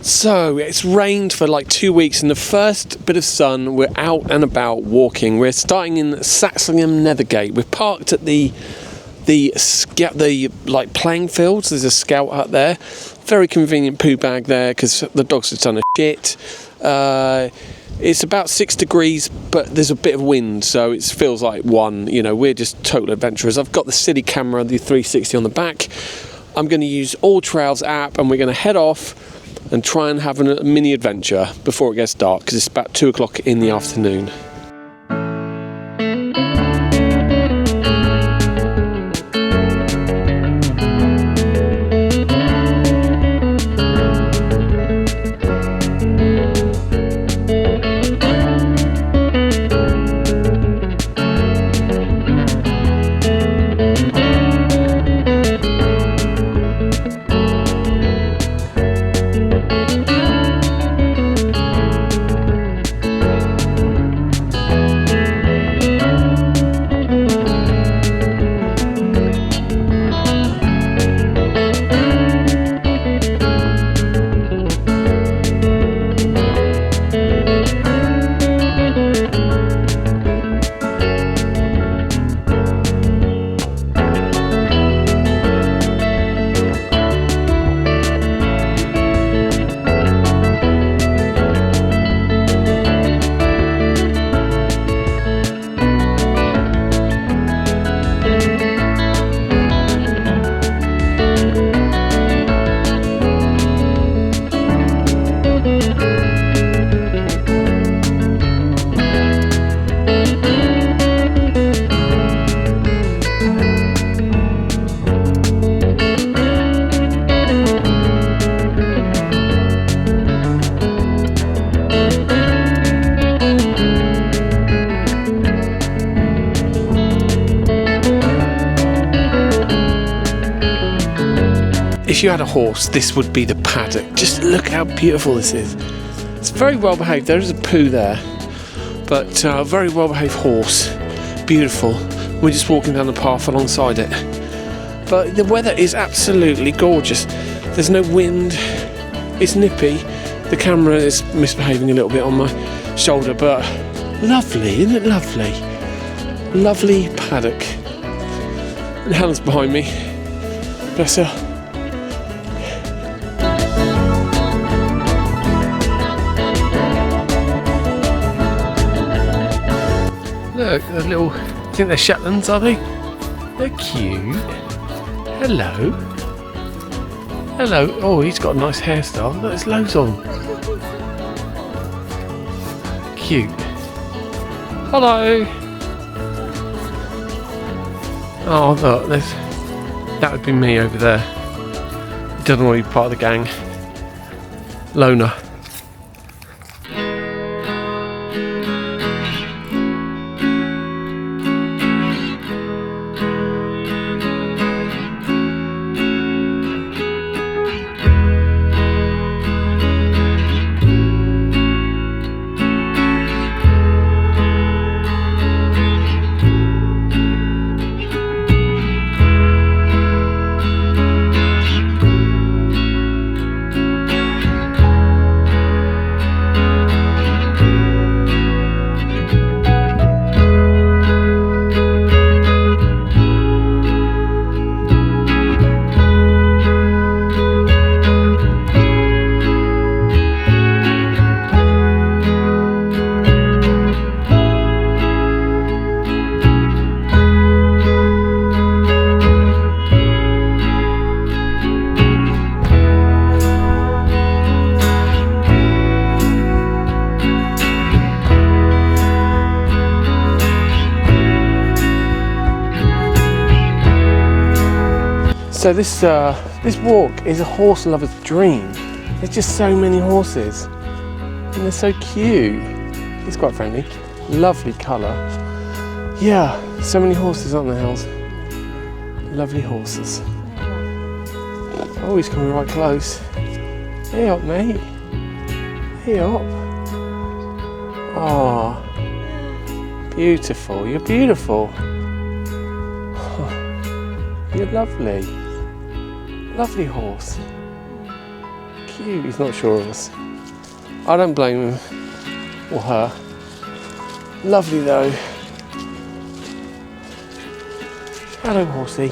So it's rained for like 2 weeks, and the first bit of sun, we're out and about walking. We're starting in Saxlingham Nethergate. We're parked at the like playing fields. There's a scout hut there. Very convenient poo bag there because the dogs have done a shit. It's about 6 degrees, but there's a bit of wind, so it feels like one. You know, we're just total adventurers. I've got the city camera, the 360 on the back. I'm going to use All Trails app, and we're going to head off and try and have a mini adventure before it gets dark, because it's about 2 o'clock in the afternoon. If you had a horse, this would be the paddock. Just look how beautiful this is. It's very well behaved. There is a poo there, but very well behaved horse. Beautiful. We're just walking down the path alongside it. But the weather is absolutely gorgeous. There's no wind. It's nippy. The camera is misbehaving a little bit on my shoulder, but lovely, isn't it lovely? Lovely paddock. And Helen's behind me. Bless her. Look, the little, I think they're Shetlands, are they? They're cute. Hello. Hello. Oh, he's got a nice hairstyle. Look, there's loads on. Cute. Hello. Oh, look, that would be me over there. He doesn't want to be part of the gang. Loner. So this walk is a horse lover's dream. There's just so many horses, and they're so cute. He's quite friendly. Lovely colour. Yeah, so many horses, aren't there, Hells? Lovely horses. Oh, he's coming right close. Hey up, mate. Hey up. Oh, beautiful. You're beautiful. You're lovely. Lovely horse. cute. He's not sure of us. I don't blame him or her. Lovely though. Hello, horsey.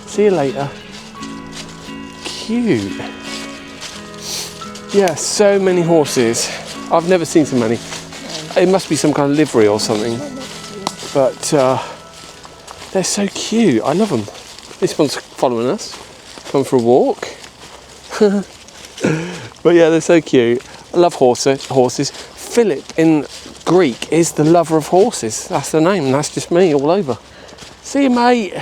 See you later. Cute. Yeah, so many horses. I've never seen so many. It must be some kind of livery or something. But they're so cute. I love them. This one's following us. Coming for a walk. But yeah, they're so cute. I love horses. Philip in Greek is the lover of horses. That's the name. That's just me all over. See you, mate.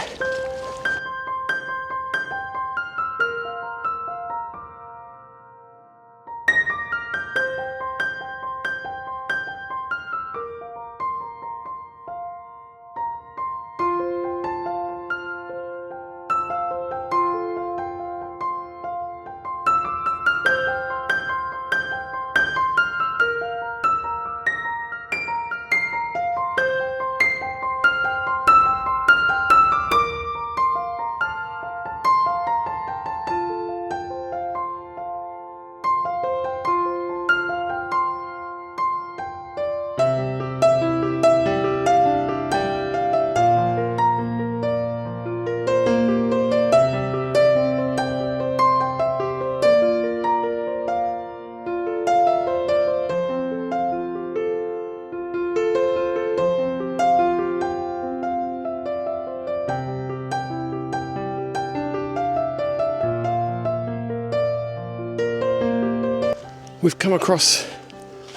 We've come across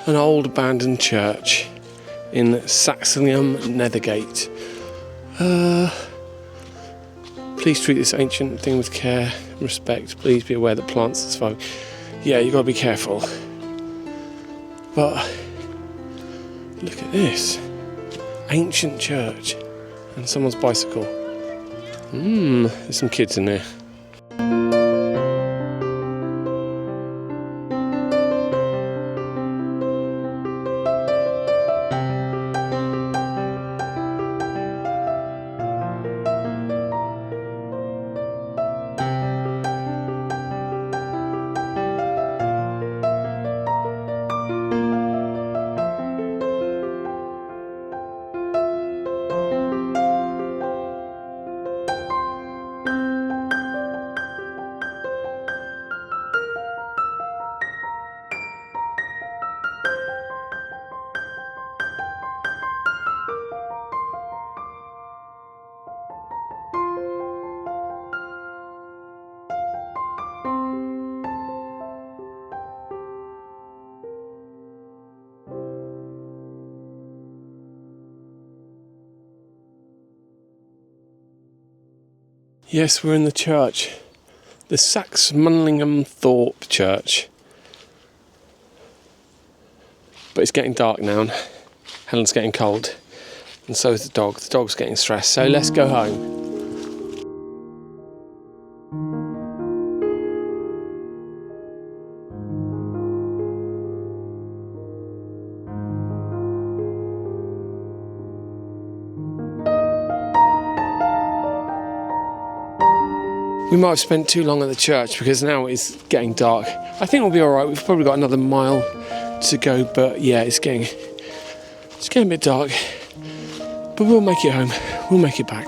an old abandoned church in Saxlingham Nethergate. Please treat this ancient thing with care and respect. Please be aware that plants are surviving. Yeah, you've got to be careful. But look at this. Ancient church and someone's bicycle. There's some kids in there. Yes, we're in the church. The Saxlingham Church. But it's getting dark now and Helen's getting cold. And so is the dog. The dog's getting stressed. So let's go home. We might have spent too long at the church because now it's getting dark. I think we'll be alright. We've probably got another mile to go, but yeah, it's getting a bit dark. But we'll make it home. We'll make it back.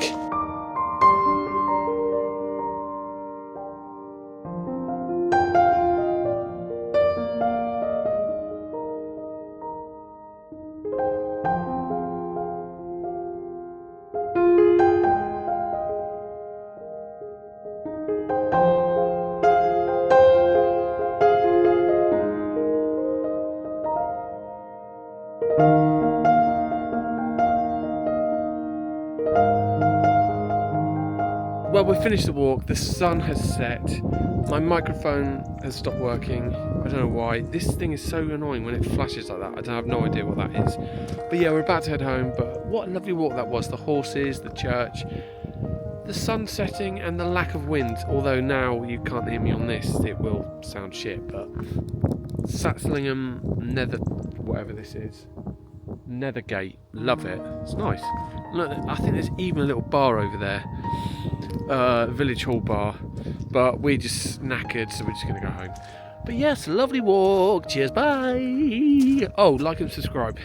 Well, we've finished the walk, the sun has set, my microphone has stopped working, I don't know why. This thing is so annoying when it flashes like that, I have no idea what that is. But yeah, we're about to head home, but what a lovely walk that was, the horses, the church, the sun setting and the lack of wind, although now you can't hear me on this, it will sound shit, but Saxlingham whatever this is. Nethergate, love it, it's nice. Look, I think there's even a little bar over there, village hall bar, but we're just knackered, so we're just going to go home. But yes, lovely walk. Cheers, bye. Oh, like and subscribe.